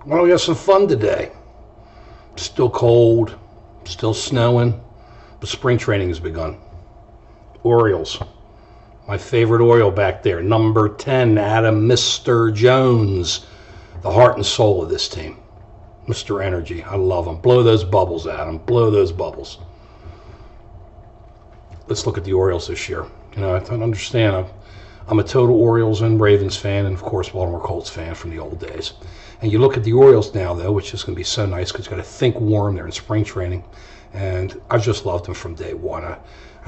Well, we have some fun today. Still cold, still snowing, but spring training has begun. Orioles. My favorite Oriole back there, number 10, Adam Mr. Jones, the heart and soul of this team. Mr. Energy. I love him. Blow those bubbles, Adam. Blow those bubbles. Let's look at the Orioles this year. You know, I don't understand. I'm a total Orioles and Ravens fan, and of course Baltimore Colts fan from the old days. And you look at the Orioles now, though, which is going to be so nice because you got to think warm. They're in spring training, and I just loved them from day one. I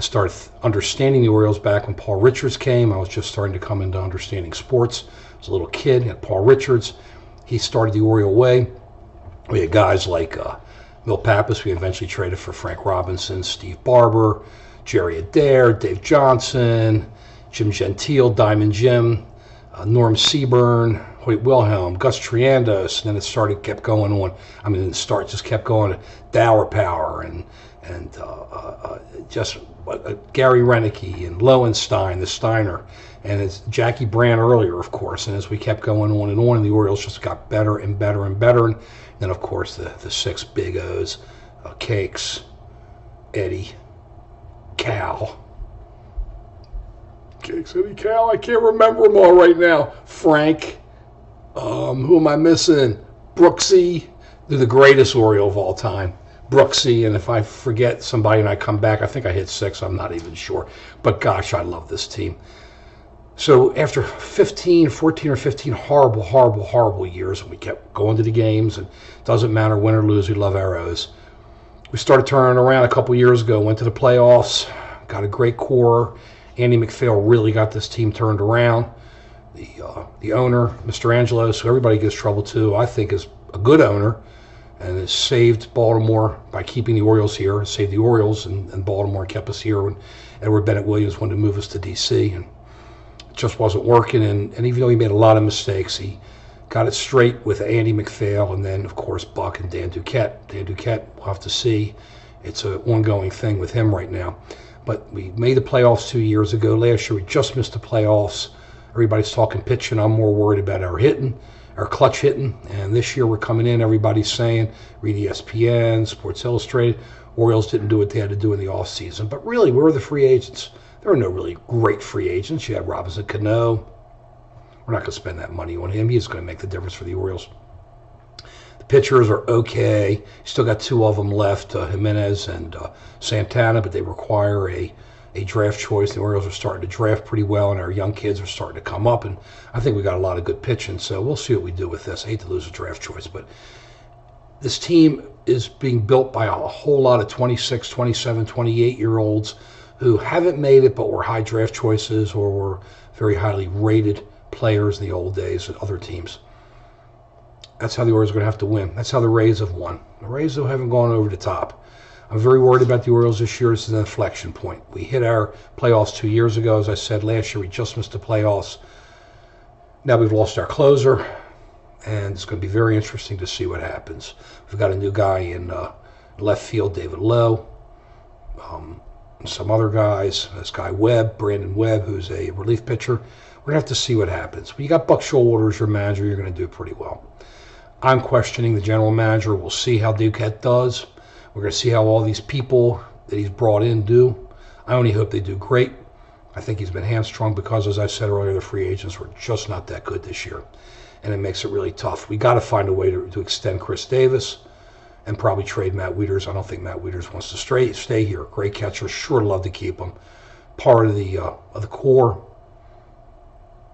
started understanding the Orioles back when Paul Richards came. I was just starting to come into understanding sports. I was a little kid, had Paul Richards. He started the Oriole way. We had guys like Mil Pappas. We eventually traded for Frank Robinson, Steve Barber, Jerry Adair, Dave Johnson, Jim Gentile, Diamond Jim, Norm Seaburn, Hoyt Wilhelm, Gus Triandos, and then it kept going on. I mean, the start just kept going. Dower Power and just Gary Renicky and Lowenstein, the Steiner, and it's Jackie Brandt earlier, of course. And as we kept going on, and the Orioles just got better and better and better. And then, of course, the six big O's, Cakes, Eddie, Cal. Cakes, Eddie, Cal, I can't remember them all right now. Frank, who am I missing? Brooksy. They're the greatest Oriole of all time. Brooksy, and if I forget somebody and I come back, I think I hit 6, I'm not even sure. But gosh, I love this team. So after 14 or 15 horrible years, we kept going to the games, and it doesn't matter win or lose, we love our O's. We started turning around a couple years ago, went to the playoffs, got a great core. Andy McPhail really got this team turned around. The owner, Mr. Angelos, who everybody gives trouble to, I think is a good owner, and has saved Baltimore by keeping the Orioles here, saved the Orioles and Baltimore, kept us here when Edward Bennett Williams wanted to move us to D.C., and it just wasn't working. And even though he made a lot of mistakes, he got it straight with Andy McPhail, and then, of course, Buck and Dan Duquette. Dan Duquette, we'll have to see. It's an ongoing thing with him right now. But we made the playoffs 2 years ago. Last year, we just missed the playoffs. Everybody's talking pitching. I'm more worried about our hitting, our clutch hitting. And this year, we're coming in. Everybody's saying, read ESPN, Sports Illustrated, Orioles didn't do what they had to do in the offseason. But really, where are the free agents? There are no really great free agents. You had Robinson Cano. We're not going to spend that money on him. He's going to make the difference for the Orioles. The pitchers are okay. Still got 2 of them left, Jimenez and Santana, but they require a draft choice. The Orioles are starting to draft pretty well, and our young kids are starting to come up, and I think we got a lot of good pitching, so we'll see what we do with this. I hate to lose a draft choice, but this team is being built by a whole lot of 26, 27, 28-year-olds who haven't made it but were high draft choices or were very highly rated players in the old days at other teams. That's how the Orioles are going to have to win. That's how the Rays have won. The Rays, though, haven't gone over the top. I'm very worried about the Orioles this year. This is an inflection point. We hit our playoffs 2 years ago. As I said, last year we just missed the playoffs. Now we've lost our closer, and it's going to be very interesting to see what happens. We've got a new guy in left field, David Lowe. Some other guys, this guy Webb, Brandon Webb, who's a relief pitcher. We're going to have to see what happens. When you got Buck Showalter as your manager, you're going to do pretty well. I'm questioning the general manager. We'll see how Duquette does. We're going to see how all these people that he's brought in do. I only hope they do great. I think he's been hamstrung because, as I said earlier, the free agents were just not that good this year, and it makes it really tough. We got to find a way to extend Chris Davis and probably trade Matt Wieters. I don't think Matt Wieters wants to stay here. Great catcher. Sure love to keep him. Part of the core.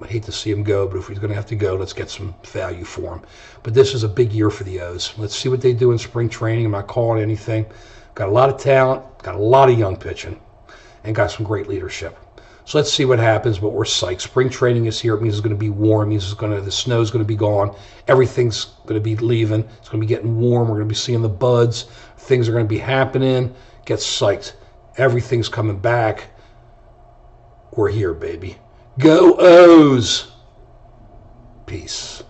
I hate to see him go, but if he's going to have to go, let's get some value for him. But this is a big year for the O's. Let's see what they do in spring training. I'm not calling anything. Got a lot of talent, got a lot of young pitching, and got some great leadership. So let's see what happens, but we're psyched. Spring training is here. It means it's going to be warm. It means the snow's going to be gone. Everything's going to be leaving. It's going to be getting warm. We're going to be seeing the buds. Things are going to be happening. Get psyched. Everything's coming back. We're here, baby. Go O's! Peace.